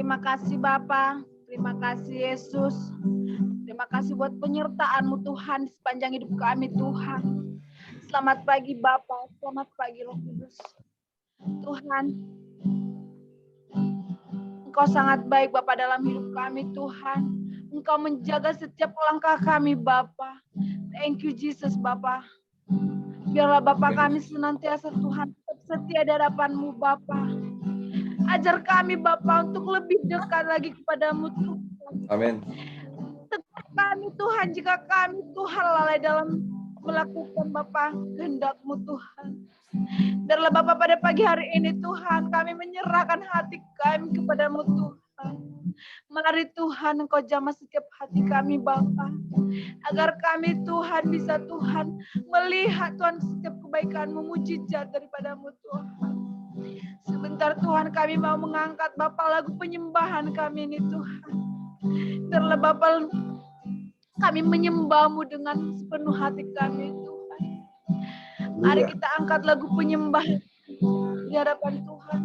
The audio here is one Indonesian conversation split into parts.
Terima kasih Bapa, terima kasih Yesus. Terima kasih buat penyertaan-Mu Tuhan di sepanjang hidup kami Tuhan. Selamat pagi Bapa, selamat pagi Roh Kudus. Tuhan, Engkau sangat baik Bapa dalam hidup kami Tuhan. Engkau menjaga setiap langkah kami Bapa. Thank you Jesus Bapa. Biarlah Bapa kami senantiasa Tuhan tetap setia di hadapan-Mu Bapa. Ajar kami Bapa untuk lebih dekat lagi kepadamu Tuhan. Amin. Tetap kami Tuhan jika kami Tuhan lalai dalam melakukan Bapa kehendak-Mu Tuhan. Biarlah Bapa pada pagi hari ini Tuhan kami menyerahkan hati kami kepadamu Tuhan. Mari Tuhan Engkau jamah setiap hati kami Bapa. Agar kami Tuhan bisa Tuhan melihat Tuhan setiap kebaikan-Mu, mujizat daripadamu Tuhan. Sebentar Tuhan kami mau mengangkat Bapa lagu penyembahan kami ini Tuhan. Biarlah Bapa kami menyembah-Mu dengan sepenuh hati kami Tuhan. Mari kita angkat lagu penyembahan di hadapan Tuhan.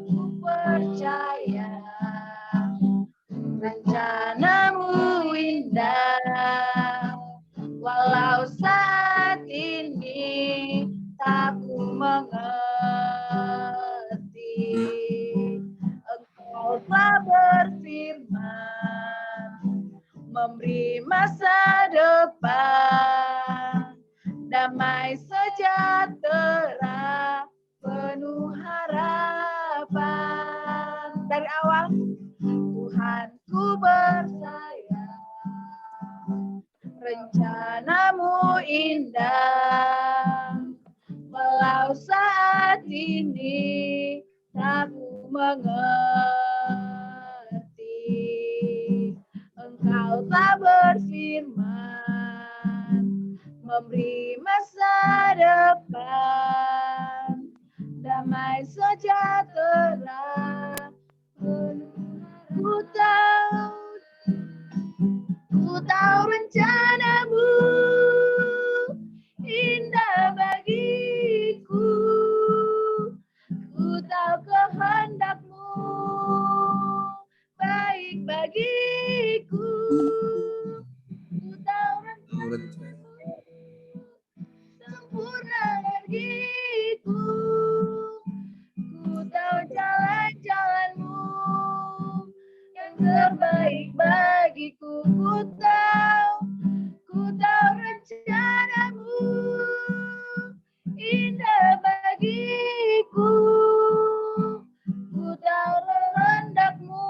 Ku percaya rencana-Mu indah, walau saat ini tak ku mengerti. Engkau telah berfirman memberi masa depan, damai sejahtera, penuh harapan. Dari awal, Tuhanku bersayang, rencana-Mu indah, walau saat ini tak ku mengerti. Engkau telah berfirman memberi masa depan, damai sejahtera, ku tahu rencana-Mu indah bagiku, ku tahu kehendak-Mu baik bagiku, ku tahu rencana-Mu sempurna bagiku, ku tahu jalan-jalan-Mu yang terbaik bagiku, ku tahu rencana-Mu indah bagiku, ku tahu kehendak-Mu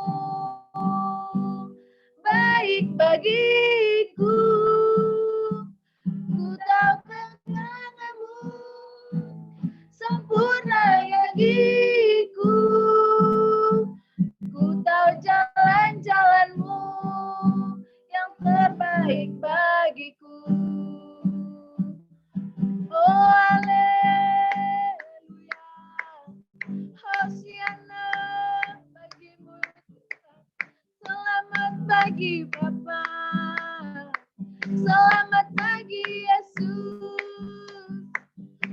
baik bagiku, ku tahu kehendak-Mu sempurna bagiku, ku tahu jalan-jalan-Mu yang terbaik bagiku. Oh haleluya, hosiana bagimu Tuhan. Selamat pagi Bapa, selamat pagi Yesus.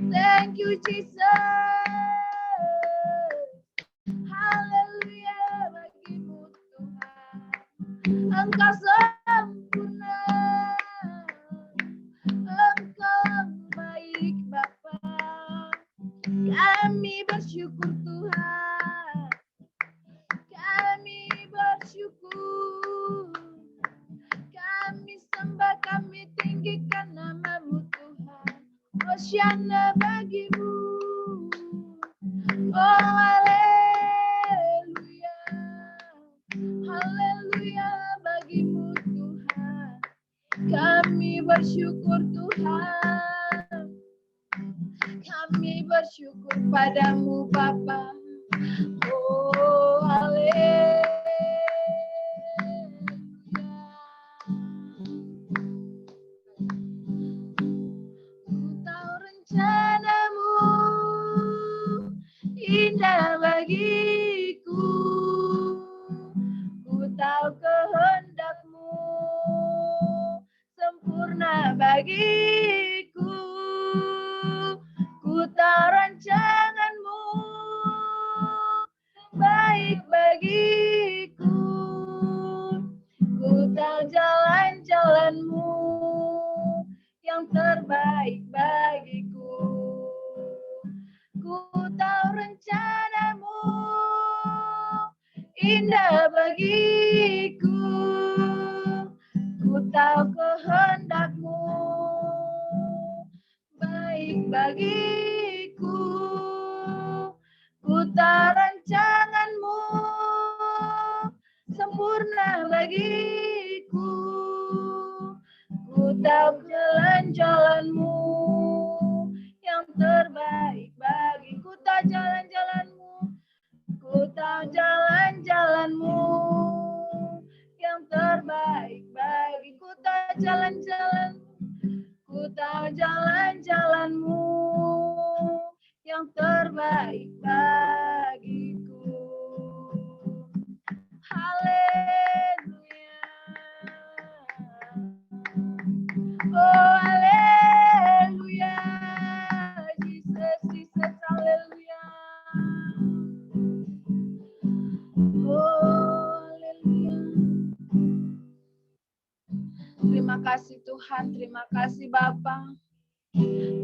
Thank you Jesus. Haleluya bagimu Tuhan. Engkau sempurna, Engkau baik Bapa. Kami bersyukur Tuhan, kami bersyukur, kami sembah, kami tinggikan nama-Mu Tuhan. Hosiana bagimu, oh haleluya, haleluya bagimu Tuhan. Kami bersyukur Tuhan, kami bersyukur padamu Bapa. Oh haleluya. Ku tahu rencana-Mu indah bagiku, ku tahu kehendak-Mu sempurna bagiku, ku tahu indah bagiku. Ku tahu kehendak-Mu baik bagiku. Ku tahu rancangan-Mu sempurna bagiku. Ku tahu jalan-jalan-Mu yang terbaik bagiku. Ku tahu jalan-jalan-Mu. Ku tahu jalan-jalan-Mu yang terbaik bagiku. Ku tahu jalan-jalan-Mu. Ku tahu jalan-jalan-Mu yang terbaik bagiku. Haleluya. Oh, haleluya. Jesus, Jesus, haleluya. Oh, haleluya. Terima kasih Tuhan, terima kasih Bapa.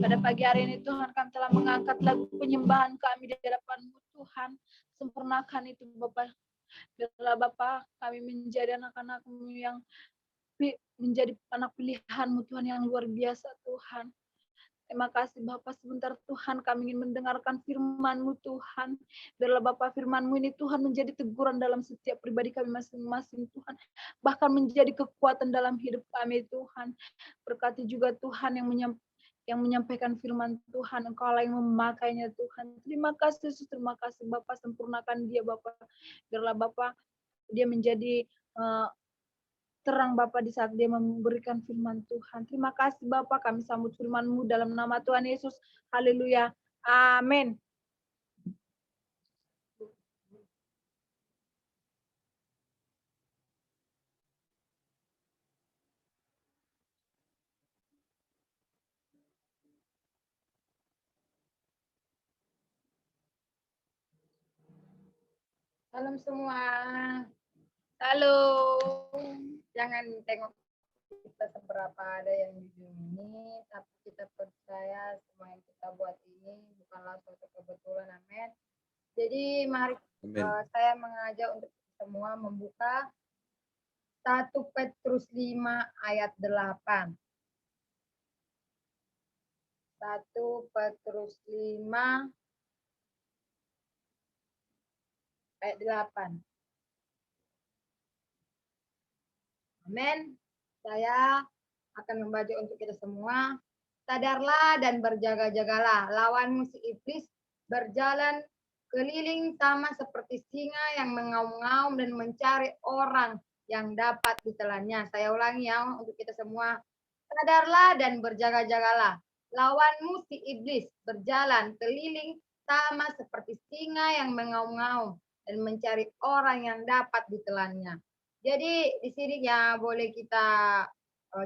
Pada pagi hari ini Tuhan, kami telah mengangkat lagu penyembahan kami di hadapan-Mu Tuhan. Sempurnakan itu Bapa. Biarlah Bapa kami menjadi anak-anak-Mu yang menjadi anak pilihan-Mu Tuhan yang luar biasa Tuhan. Terima kasih Bapak, sebentar Tuhan kami ingin mendengarkan firman-Mu Tuhan. Biarlah Bapak firman-Mu ini Tuhan menjadi teguran dalam setiap pribadi kami masing-masing Tuhan. Bahkan menjadi kekuatan dalam hidup kami Tuhan. Berkati juga Tuhan yang menyampaikan firman Tuhan, Engkau lah yang memakainya Tuhan. Terima kasih Yesus, terima kasih Bapak, sempurnakan dia Bapak. Biarlah Bapak dia menjadi terang Bapak di saat dia memberikan firman Tuhan. Terima kasih Bapak, kami sambut firman-Mu dalam nama Tuhan Yesus. Haleluya. Amin. Salam semua. Halo. Jangan tengok kita seberapa ada yang di dunia, tapi kita percaya semua yang kita buat ini bukanlah suatu kebetulan. Amin. Jadi mari saya mengajak untuk semua membuka 1 Petrus 5 ayat 8. 1 Petrus 5 ayat 8. Amin. Saya akan membaca untuk kita semua. Sadarlah dan berjaga-jagalah. Lawanmu si iblis berjalan keliling sama seperti singa yang mengaum-ngaum dan mencari orang yang dapat ditelannya. Saya ulangi ya untuk kita semua. Sadarlah dan berjaga-jagalah. Lawanmu si iblis berjalan keliling sama seperti singa yang mengaum-ngaum dan mencari orang yang dapat ditelannya. Jadi di sini ya boleh kita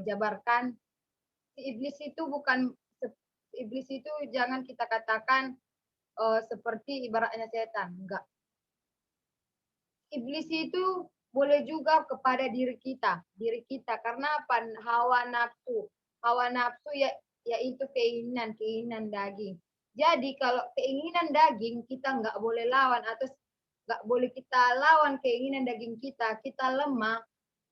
jabarkan, si iblis itu jangan kita katakan seperti ibaratnya setan, enggak. Iblis itu boleh juga kepada diri kita karena apa? Hawa nafsu yaitu keinginan daging. Jadi kalau keinginan daging kita enggak boleh lawan atau enggak boleh kita lawan keinginan daging kita lemah,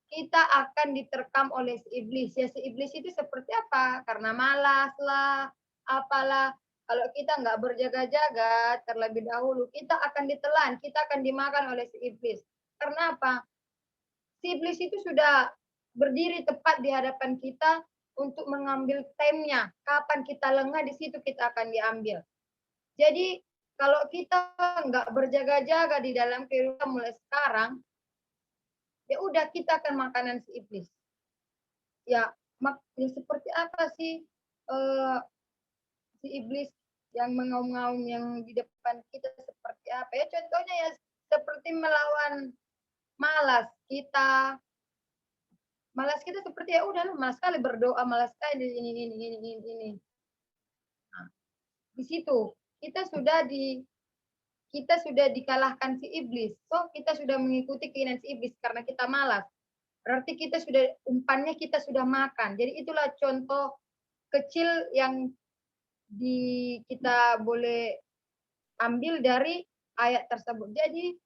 kita akan diterkam oleh si iblis. Ya si iblis itu seperti apa? Karena malas lah, apalah. Kalau kita nggak berjaga-jaga terlebih dahulu, kita akan ditelan, kita akan dimakan oleh si iblis. Karena apa? Si iblis itu sudah berdiri tepat di hadapan kita untuk mengambil time-nya. Kapan kita lengah, di situ kita akan diambil. Jadi kalau kita nggak berjaga-jaga di dalam kehidupan mulai sekarang, ya udah kita akan makanan si iblis. Ya seperti apa sih si iblis yang mengaum-ngaum yang di depan kita seperti apa? Ya contohnya ya seperti melawan malas kita. Malas kita seperti ya udah malas sekali berdoa, malas sekali ini. Nah, di situ kita sudah dikalahkan si iblis. So kita sudah mengikuti keinginan si iblis karena kita malas. Berarti kita sudah makan. Jadi itulah contoh kecil yang kita boleh ambil dari ayat tersebut. Jadi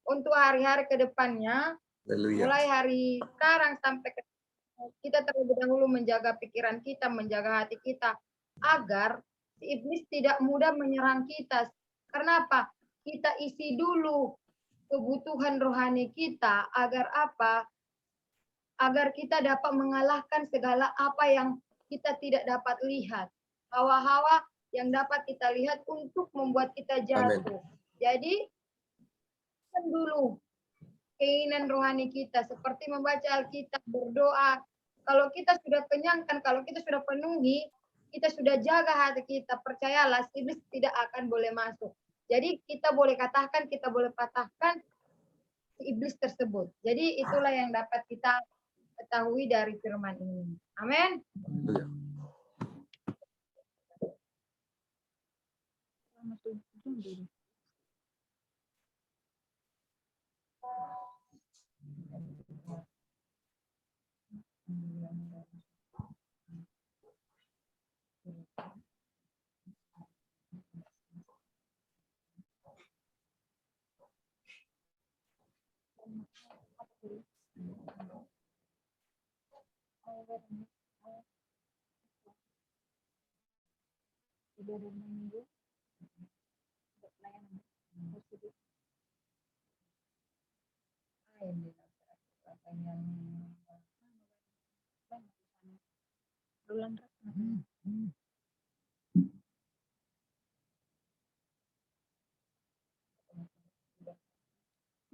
untuk hari-hari ke depannya, mulai hari sekarang sampai kita terlebih dahulu menjaga pikiran kita, menjaga hati kita, agar si iblis tidak mudah menyerang kita. Karena apa? Kita isi dulu kebutuhan rohani kita, agar apa? Agar kita dapat mengalahkan segala apa yang kita tidak dapat lihat. Hawa-hawa yang dapat kita lihat untuk membuat kita jatuh. Jadi, dulu keinginan rohani kita, seperti membaca Alkitab, berdoa. Kalau kita sudah kenyangkan, kalau kita sudah penuhi, kita sudah jaga hati kita, percayalah, iblis tidak akan boleh masuk. Jadi kita boleh katakan, kita boleh patahkan iblis tersebut. Jadi itulah yang dapat kita ketahui dari firman ini. Amin.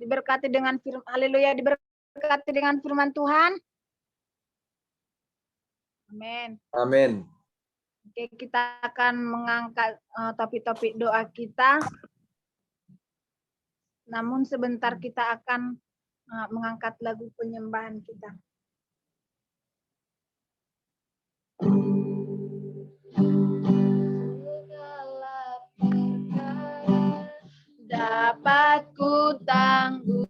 Diberkati dengan firman, haleluya, diberkati dengan firman Tuhan. Amin. Amin. Oke, kita akan mengangkat topik-topik doa kita. Namun sebentar kita akan mengangkat lagu penyembahan kita. Segala perkara dapat ku tanggung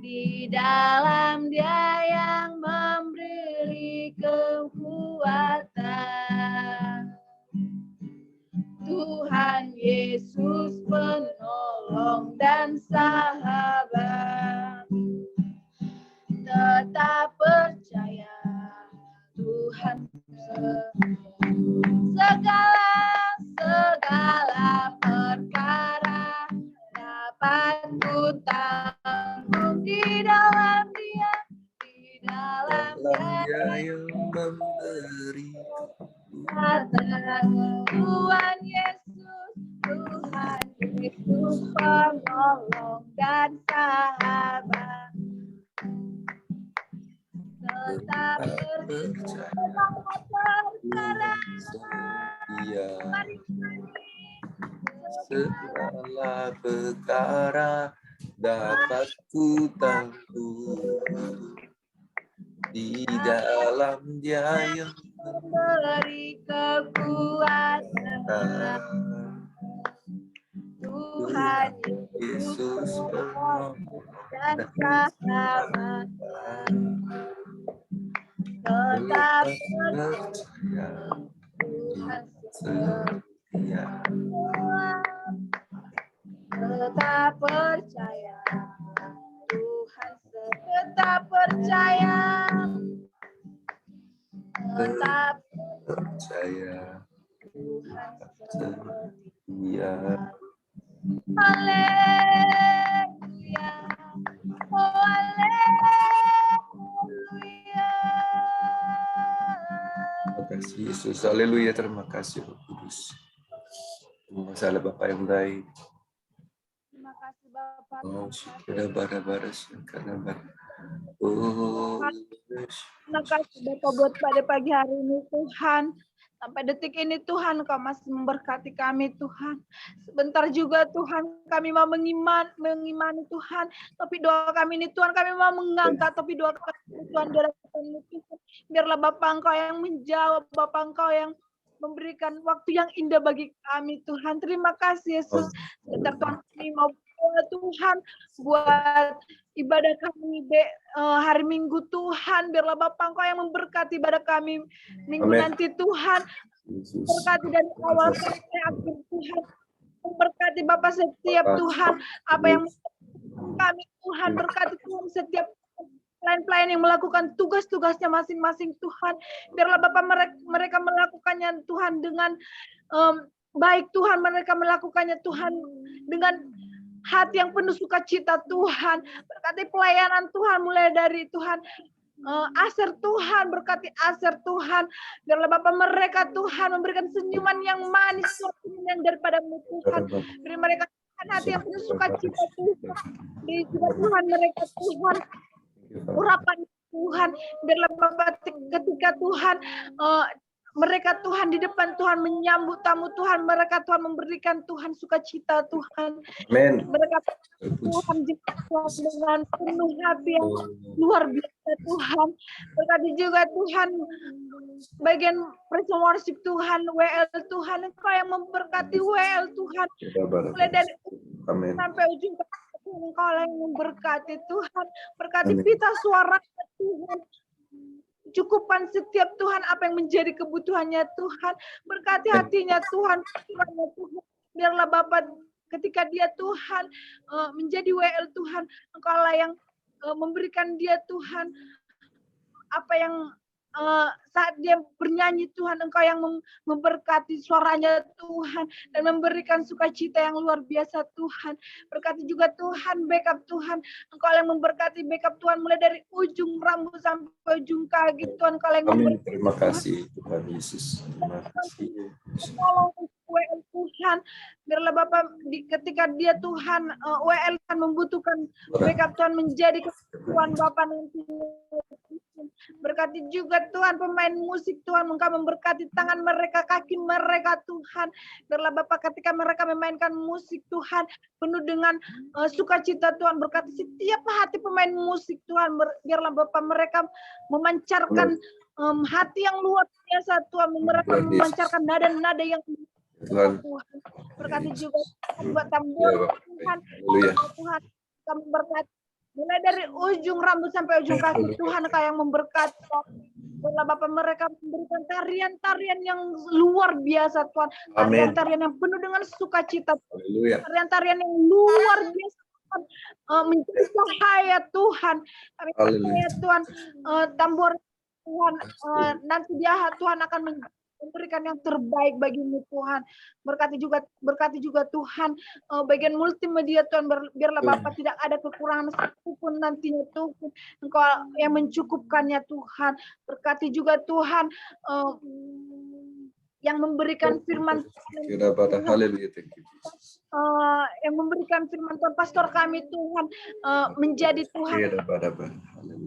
di dalam Dia yang memberi kekuatan. Tuhan Yesus penolong dan sahabat. Tetap percaya Tuhan segala perkara dapat ku tanggung di dalam Dia, di dalam Dia yang memberi Tuhan Yesus, Tuhan Yesus penolong dan sahabat. Tetap percaya segala perkara dapat ku tanggung di dalam Dia yang memberi kekuatan. Tuhan Yesus penolong dan sahabat. Tetap percaya Tuhan setia. Tetap percaya Tuhan setia. Tetap percaya. Tetap percaya Tuhan setia. Haleluya. Oh, haleluya. Terima kasih Yesus. Haleluya. Terima kasih Roh Kudus. Masalah Bapak yang baik. Terima kasih Bapak. Oh, sudah bara-baras karena oh, terima kasih Bapak buat pada pagi hari ini Tuhan. Sampai detik ini Tuhan Kau masih memberkati kami Tuhan. Sebentar juga Tuhan kami mau mengimani Tuhan. Tapi doa kami ini Tuhan kami mau mengangkat. Tapi doa kami Tuhan biarlah Bapak Engkau yang menjawab. Bapak Engkau yang memberikan waktu yang indah bagi kami Tuhan. Terima kasih Yesus. Sebentar Tuhan kami mau Tuhan buat ibadah kami hari Minggu Tuhan. Biarlah Bapak Engkau yang memberkati ibadah kami minggu nanti Tuhan. Berkati dari awal sampai akhir Tuhan. Berkati Bapak setiap Tuhan, apa yang kami Tuhan, berkati Tuhan setiap pelayan-pelayan yang melakukan tugas-tugasnya masing-masing Tuhan. Biarlah Bapak mereka melakukannya Tuhan dengan baik Tuhan, mereka melakukannya Tuhan dengan hati yang penuh sukacita Tuhan. Berkati pelayanan Tuhan mulai dari Tuhan Aser Tuhan, berkati Aser Tuhan. Biarlah Bapak mereka Tuhan memberikan senyuman yang manis yang daripada-Mu Tuhan. Beri mereka hati yang penuh sukacita Tuhan. Beri juga Tuhan mereka Tuhan urapan Tuhan. Biarlah Bapak ketika Tuhan mereka Tuhan di depan Tuhan menyambut tamu Tuhan, mereka Tuhan memberikan Tuhan sukacita Tuhan. Amin. Mereka Tuhan dengan penuh hati yang luar biasa Tuhan. Berkati juga Tuhan bagian praise worship Tuhan, WL Tuhan, Engkau yang memberkati WL Tuhan. Mulai dari sampai ujung Engkau yang memberkati Tuhan. Berkati pita suara Tuhan. Cukupkan setiap Tuhan apa yang menjadi kebutuhannya Tuhan. Berkati hatinya Tuhan, pikirannya Tuhan. Biarlah Bapak ketika dia Tuhan menjadi WL Tuhan, Engkaulah yang memberikan dia Tuhan apa yang saat dia bernyanyi Tuhan, Engkau yang memberkati suaranya Tuhan dan memberikan sukacita yang luar biasa Tuhan. Berkati juga Tuhan, backup Tuhan, Engkau yang memberkati backup Tuhan mulai dari ujung rambut sampai ujung kaki Tuhan, Engkau yang memberkati. Terima kasih Tuhan Yesus. Terima kasih. WL Tuhan, biarlah Bapak ketika dia Tuhan WL Tuhan membutuhkan backup Tuhan menjadi kebutuhan Bapak nanti. Berkati juga Tuhan pemain musik Tuhan, Engkau memberkati tangan mereka, kaki mereka Tuhan. Biarlah Bapak ketika mereka memainkan musik Tuhan penuh dengan sukacita Tuhan, berkati setiap hati pemain musik Tuhan. Biarlah Bapak mereka memancarkan hati yang luar biasa Tuhan, mereka memancarkan nada-nada yang Tuhan. Berkati juga buat tambur Tuhan. Tuhan kami berkati mulai dari ujung rambut sampai ujung kaki Tuhan, Engkau yang memberkati. Biarlah Bapak mereka memberikan tarian-tarian yang luar biasa Tuhan, tarian-tarian yang penuh dengan sukacita, tarian-tarian yang luar biasa Tuhan, menjadi cahaya Tuhan. Kami percaya Tuhan, tambur Tuhan nanti dia Tuhan akan memberikan yang terbaik bagimu Tuhan. Berkati juga Tuhan bagian multimedia Tuhan, biarlah Bapak tidak ada kekurangan satupun nantinya Tuhan, Engkau yang mencukupkannya Tuhan. Berkati juga Tuhan yang memberikan firman yang memberikan firman Tuhan, pastor kami Tuhan menjadi Tuhan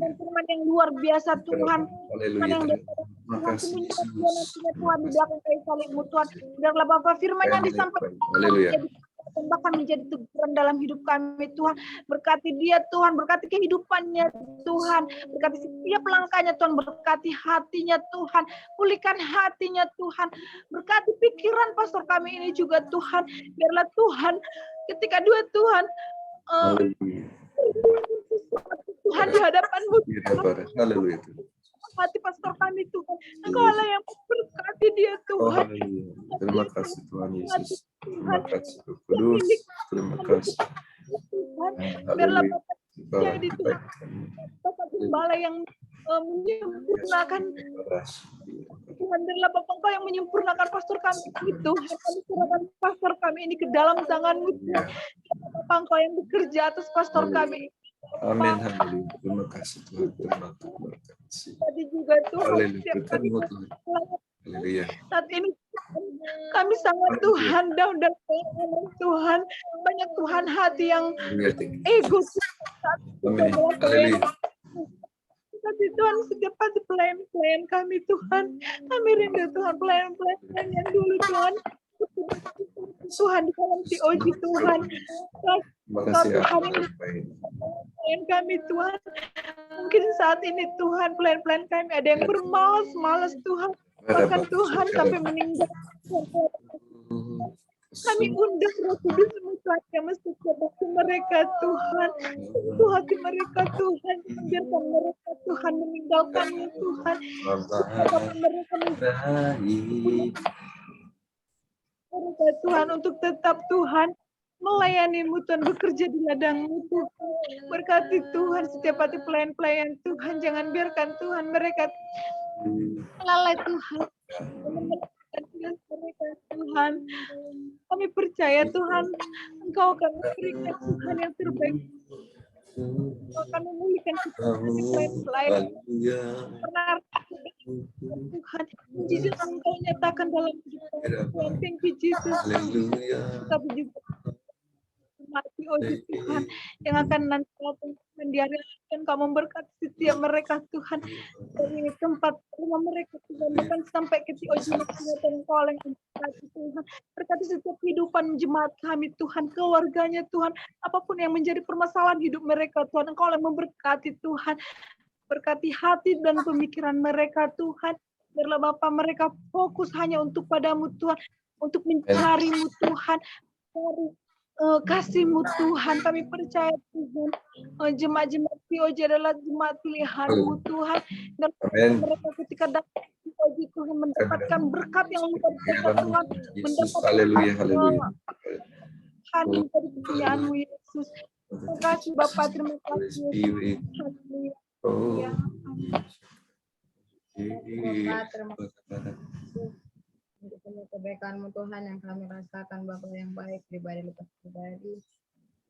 dan firman yang luar biasa Tuhan, yang Tuhan di belakang kayu salibmu Tuhan. Biarlah Bapak firman yang disampaikan bahkan menjadi teguran dalam hidup kami Tuhan. Berkati dia Tuhan, berkati kehidupannya Tuhan, berkati setiap langkahnya Tuhan, berkati hatinya Tuhan, pulihkan hatinya Tuhan, berkati pikiran pastor kami ini juga Tuhan. Biarlah Tuhan ketika dua Tuhan Tuhan di hadapan-Mu Tuhan. Hati pastor kami Tuhan, Engkaulah yang memberkati dia Tuhan. Terima kasih Tuhan Yesus. Terima kasih Kudus. Terima kasih. Biarlah Bapak jadi Tuhan, Bapak Gembala yang menyempurnakan Tuhan. Biarlah Bapak Engkau yang menyempurnakan pastor kami itu. Kami serahkan pastor kami ini ke dalam tangan-Mu Tuhan. Bapak Engkau yang bekerja atas pastor kami. Amin. Haleluya. Terima kasih Tuhan. Terima kasih. Tadi juga Tuhan. Haleluya. Saat ini kami sangat Tuhan down dan Tuhan, banyak Tuhan hati yang ego. Amin. Haleluya. Tapi Tuhan setiap pagi pelayan-pelayan kami Tuhan, kami rindu Tuhan pelayan-pelayan yang dulu Tuhan. Tuhan di dalam COG Tuhan. Terima kasih pelayan kami Tuhan. Mungkin saat ini Tuhan pelayan-pelayan kami ada yang bermalas-malas Tuhan. Bahkan Tuhan sampai meninggal. Kami undang Roh Kudus Tuhan yang mesti bagi mereka Tuhan. Itu hati mereka Tuhan. Biarkan mereka Tuhan meninggalkan-Mu Tuhan. Mereka mereka Tuhan untuk tetap Tuhan melayani-Mu Tuhan, bekerja di ladang-Mu Tuhan. Berkati Tuhan setiap hati pelayan-pelayan Tuhan, jangan biarkan Tuhan mereka lalai Tuhan. Mereka Tuhan, kami percaya Tuhan, Engkau akan memberikan Tuhan yang terbaik. Engkau akan memulihkan pelayan-pelayan. Tuhan, Yesus Engkau nyatakan dalam hidup Tuhan. Thank you Jesus. Tapi juga mati Tuhan yang akan nanti Tuhan di hari akan Kau memberkati setiap mereka Tuhan dari tempat rumah mereka Tuhan, bukan sampai ke Oji Tuhan, Engkau yang memberkati Tuhan, berkati setiap kehidupan jemaat kami Tuhan, keluarganya Tuhan, apapun yang menjadi permasalahan hidup mereka Tuhan, Engkau yang memberkati Tuhan, berkati hati dan pemikiran mereka Tuhan, biarlah Bapa mereka fokus hanya untuk padamu Tuhan, untuk mencari-Mu Tuhan, cari kasih-Mu Tuhan. Kami percaya Tuhan, jemaat-jemaat POJ adalah jemaat pilihan-Mu Tuhan, dan mereka ketika datang ke POJ Tuhan mendapatkan berkat yang luar biasa Tuhan, mendapatkan Tuhan menjadi kepunyaan-Mu Yesus. Terima kasih Bapak, terima kasih Yesus. Haleluya. Terima kasih untuk semua kebaikan-Mu Tuhan yang kami rasakan, Bapak yang baik, pribadi lepas pribadi.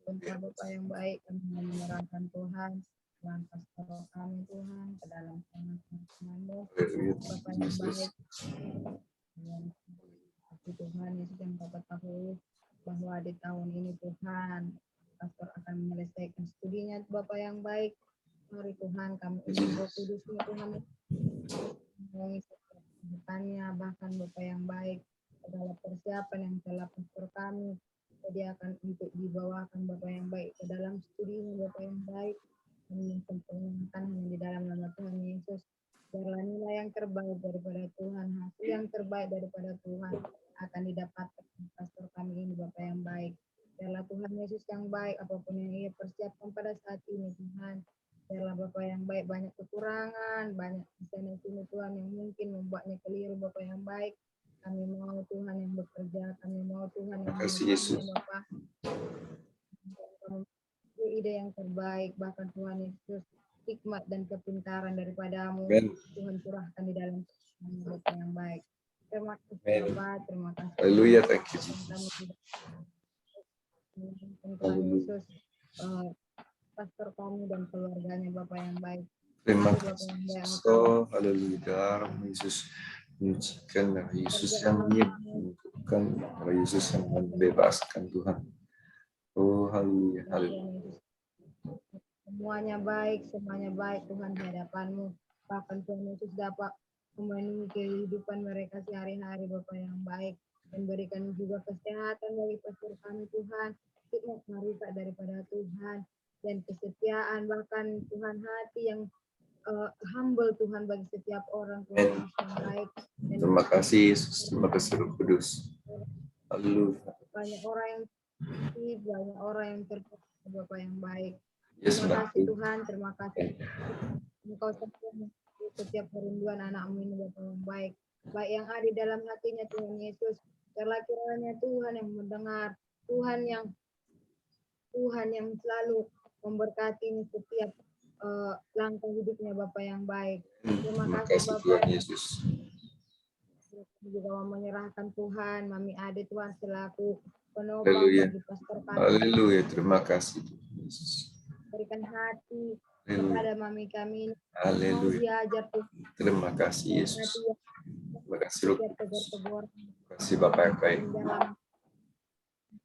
Untuk Bapak yang baik, kami menyerahkan Tuhan dalam pastor kami Tuhan ke dalam tangan-Mu. Bapak yang baik, Tuhan Yesus yang dapat tahu bahwa di tahun ini Tuhan pastor akan menyelesaikan studinya, Bapak yang baik. Mari Tuhan kami ingin Roh Kudus-Mu Tuhan mengisi depannya, bahkan Bapak yang baik segala persiapan yang telah pastor kami sediakan untuk dibawakan Bapak yang baik ke dalam studinya, Bapak yang baik, kami menyempurnakan hanya di dalam nama Tuhan Yesus. Biarlah nilai yang terbaik daripada Tuhan, hasil yang terbaik daripada Tuhan akan didapatkan pastor kami ini, Bapak yang baik. Biarlah Tuhan Yesus yang baik, apapun yang Ia persiapkan pada saat ini Tuhan, biarlah Bapak yang baik, banyak kekurangan, banyak di sini Tuhan yang mungkin membuatnya keliru, Bapak yang baik. Kami mau Tuhan yang bekerja, kami mau Tuhan yang Yesus. Bapak. Ide yang terbaik, bahkan Tuhan Yesus, hikmat dan kepintaran daripada-Mu, Tuhan curahkan di dalam Bapak yang baik. Terima kasih Bapak, terima kasih. Haleluya, thank you Jesus. Tuhan Yesus, pastor kami dan keluarganya Bapak yang baik. Terima kasih. Oh, haleluya, darah Yesus menyucikan, darah Yesus yang menyembuhkan, darah Yesus yang membebaskan Tuhan. Oh, haleluya, haleluya. Semuanya baik Tuhan di hadapan-Mu. Bahkan Tuhan Yesus dapat memenuhi kehidupan mereka sehari-hari Bapak yang baik. Dan berikan juga kesehatan bagi pastor kami Tuhan. Hikmat marifat daripada Tuhan. Dan kesetiaan, bahkan Tuhan hati yang humble Tuhan bagi setiap orang Tuhan yang baik. Dan terima kasih Yesus, terima kasih Roh Kudus. Haleluya. Banyak orang yang banyak orang yang terpaksa Bapak yang baik. Yes, terima kasih Tuhan, terima kasih. Engkau setiap kerinduan anak-Mu ini Bapak yang baik. Baik yang ada di dalam hatinya Tuhan Yesus. Kiranya Tuhan yang mendengar, Tuhan yang selalu memberkati setiap langkah hidupnya Bapak yang baik. Terima kasih Bapak. Tuhan Yesus. Juga mau menyerahkan Tuhan, Mami Ade Tuhan selaku penopang bagi pastor kami. Haleluya, terima kasih Yesus. Berikan hati kepada Mami kami. Haleluya. Terima kasih Yesus. Terima kasih Roh. Terima kasih Bapak yang baik.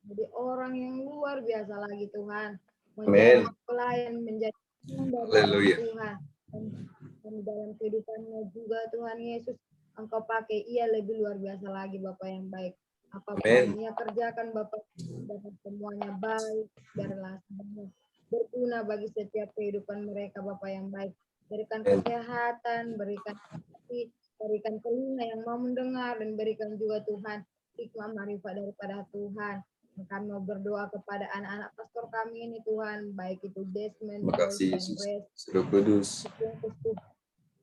Jadi orang yang luar biasa lagi Tuhan. Menjadi pelayan, menjadi Tuhan. Dan dalam kehidupannya juga Tuhan Yesus, Engkau pakai ia lebih luar biasa lagi Bapak yang baik. Apapun yang ia kerjakan Bapak, dapat semuanya baik, biarlah semuanya berguna bagi setiap kehidupan mereka Bapak yang baik. Berikan kesehatan, berikan hati, berikan telinga yang mau mendengar, dan berikan juga Tuhan hikmah marifat daripada Tuhan. Kami mau berdoa kepada anak-anak pastor kami ini Tuhan, baik itu Desmond, terima kasih Yesus, Roh Kudus.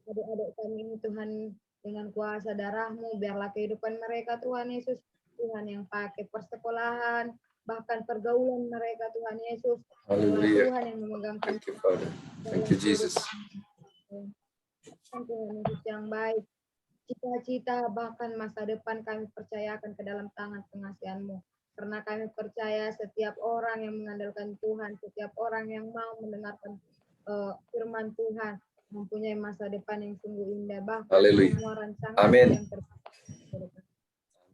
Adik-adik kami ini Tuhan, dengan kuasa darah-Mu, biarlah kehidupan mereka Tuhan Yesus, Tuhan yang pakai persekolahan, bahkan pergaulan mereka Tuhan Yesus. Haleluya. Tuhan yang memegang Thank you, Father. Thank you, Jesus. Tuhan Yesus yang baik. Cita-cita bahkan masa depan kami percayakan ke dalam tangan pengasihan-Mu. Karena kami percaya setiap orang yang mengandalkan Tuhan, setiap orang yang mau mendengarkan firman Tuhan, mempunyai masa depan yang sungguh indah. Bahkan semua rancangan yang terbaik.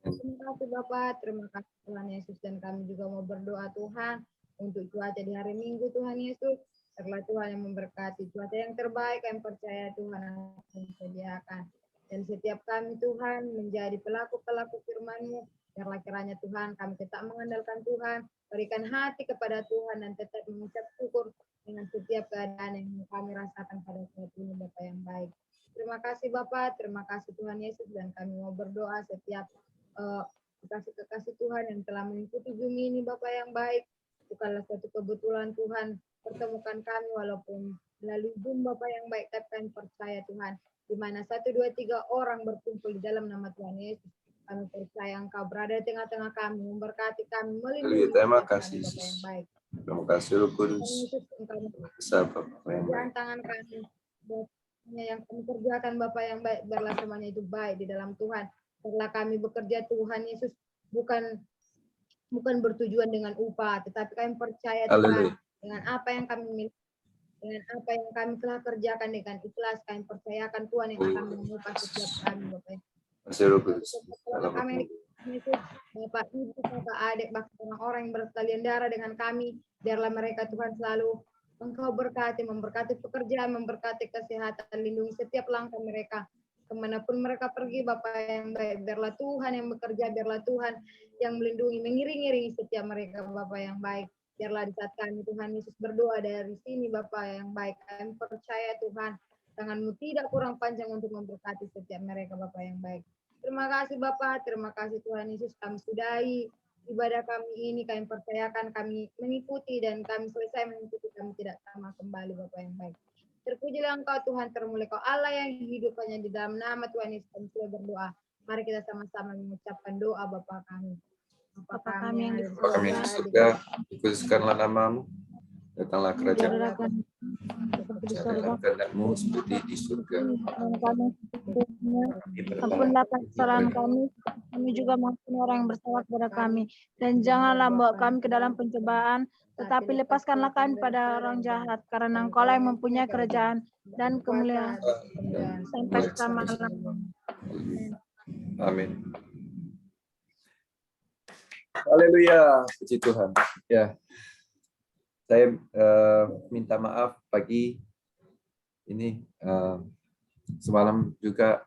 Terima kasih Bapak, terima kasih Tuhan Yesus, dan kami juga mau berdoa Tuhan untuk cuaca di hari Minggu Tuhan Yesus. Setelah Tuhan yang memberkati cuaca yang terbaik, kami percaya Tuhan akan menyediakan. Dan setiap kami Tuhan menjadi pelaku-pelaku firman-Mu, biarlah kiranya Tuhan kami tetap mengandalkan Tuhan, berikan hati kepada Tuhan dan tetap mengucap syukur dengan setiap keadaan yang kami rasakan pada saat ini Bapak yang baik. Terima kasih Bapak, terima kasih Tuhan Yesus, dan kami mau berdoa setiap kekasih-kekasih Tuhan yang telah mengikuti Zoom ini Bapak yang baik. Bukanlah suatu kebetulan Tuhan pertemukan kami walaupun melalui Zoom Bapak yang baik, tapi kami percaya Tuhan, di mana 1, 2, 3 orang berkumpul di dalam nama Tuhan Yesus. Kami percaya Engkau berada di tengah-tengah kami, memberkati kami, melindungi Terima kasih, Bapak yang baik. Terima kasih, Roh Kudus. Jangan tangan kami, yang kami kerjakan Bapak yang baik, biarlah semuanya itu baik di dalam Tuhan. Setelah kami bekerja Tuhan Yesus bukan bertujuan dengan upah, tetapi kami percaya Tuhan dengan apa yang kami miliki, dengan apa yang kami telah kerjakan dengan ikhlas, kami percayakan Tuhan yang akan mengupah setiap kami Bapak. Kami Yesus, Bapak Ibu, Bapak Adik, bahkan orang-orang yang bersekalian darah dengan kami, biarlah mereka Tuhan selalu Engkau berkati, memberkati pekerjaan, memberkati kesehatan, lindungi setiap langkah mereka. Kemanapun mereka pergi, Bapak yang baik, biarlah Tuhan yang bekerja, biarlah Tuhan yang melindungi, mengiring-iringi setiap mereka, Bapak yang baik. Biarlah di saat kami, Tuhan Yesus, berdoa dari sini, Bapak yang baik. Kami percaya, Tuhan, tangan-Mu tidak kurang panjang untuk memberkati setiap mereka, Bapak yang baik. Terima kasih, Bapak. Terima kasih, Tuhan Yesus. Kami sudahi ibadah kami ini, kami percayakan, kami mengikuti, dan kami selesai mengikuti, kami tidak sama kembali, Bapak yang baik. Terpujilah Engkau Tuhan, termulia Kau Allah yang hidup, hanya di dalam nama Tuhan Yesus kami sudah berdoa. Mari kita sama-sama mengucapkan doa Bapa kami. Bapa kami yang di surga, dikuduskanlah nama-Mu, datanglah kerajaan-Mu, kehendak-Mu seperti di surga. Ampunlah kesalahan kami juga mengampuni orang yang bersalah kepada kami, dan janganlah membawa kami ke dalam pencobaan, tetapi lepaskanlah kami pada orang jahat, karena Engkau-lah yang mempunyai kerajaan dan kemuliaan sampai selama-lamanya. Amin. Haleluya, puji Tuhan. Ya, saya minta maaf pagi ini, semalam juga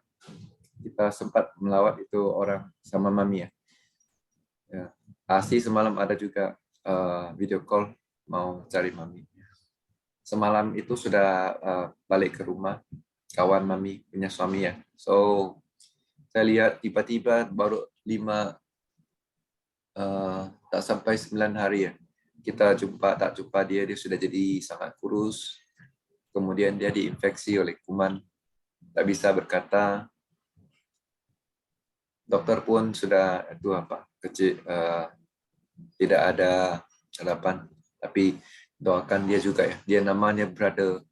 kita sempat melawat itu orang sama Mami ya. Asi semalam ada juga video call mau cari Mami. Semalam itu sudah balik ke rumah kawan Mami punya suami ya. So saya lihat tiba-tiba baru 5 tak sampai 9 hari ya. Kita tak jumpa dia sudah jadi sangat kurus. Kemudian dia diinfeksi oleh kuman. Tak bisa berkata. Dokter pun sudah kecil, tidak ada harapan. Tapi doakan dia juga ya. Dia namanya Brother,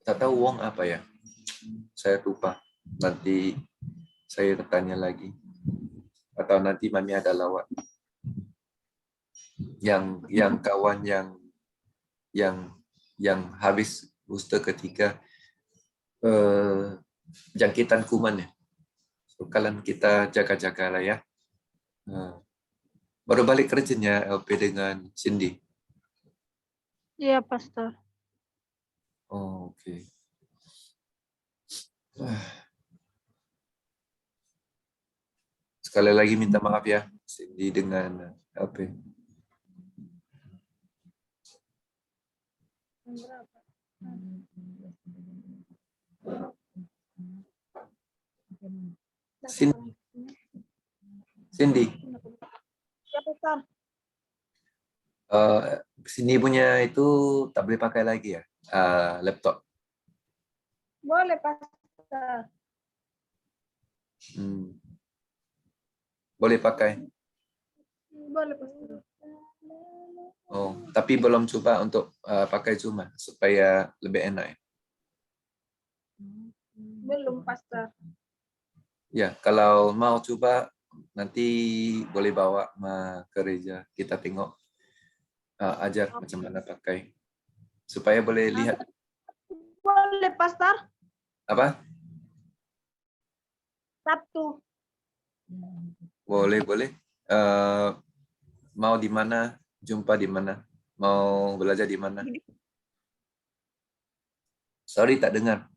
tak tahu Wong apa ya. Saya lupa. Nanti saya tanya lagi. Atau nanti Mami ada lawat. Yang kawan yang habis booster ketiga jangkitan kuman ya. So, kalian kita jaga-jaga lah ya. Baru balik kerjanya LP dengan Cindy. Iya, Pastor. Oh, oke. Sekali lagi minta maaf ya, Cindy dengan LP. Cindy. Ya, Pastor. Sini punya itu tak boleh pakai lagi ya, laptop. Boleh, Pastor. Boleh pakai. Boleh, Pastor. Oh, tapi belum coba untuk pakai Zoom supaya lebih enak ya. Belum, Pastor. Ya, kalau mau coba nanti boleh bawa ke gereja, kita tengok ajar macam mana pakai supaya boleh lihat Boleh, Pastor. apa? Sabtu. Boleh. Mau di mana? Jumpa di mana? Mau belajar di mana? Sorry, tak dengar.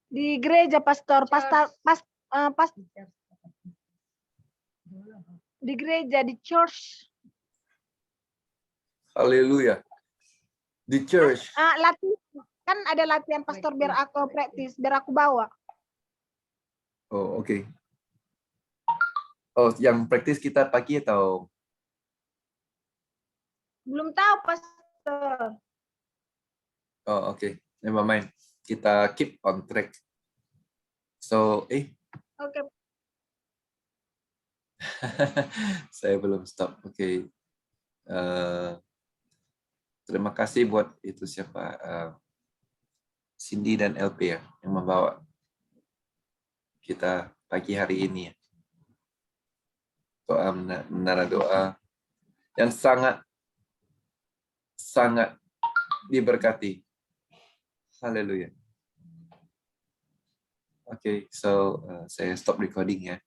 Di gereja, Pastor. Di gereja, di church. Haleluya. Di church. Latihan. Kan ada latihan, Pastor, biar aku praktis, biar aku bawa. Oh, oke. Oh, yang praktis kita pagi atau? Belum tahu, Pastor. Oh, oke. Never mind. Kita keep on track. So, Oke. saya belum stop. Oke. Terima kasih buat itu siapa? Cindy dan LP ya, yang membawa kita pagi hari ini ya. Doa menara doa yang sangat diberkati. Haleluya. Oke, so saya stop recording ya.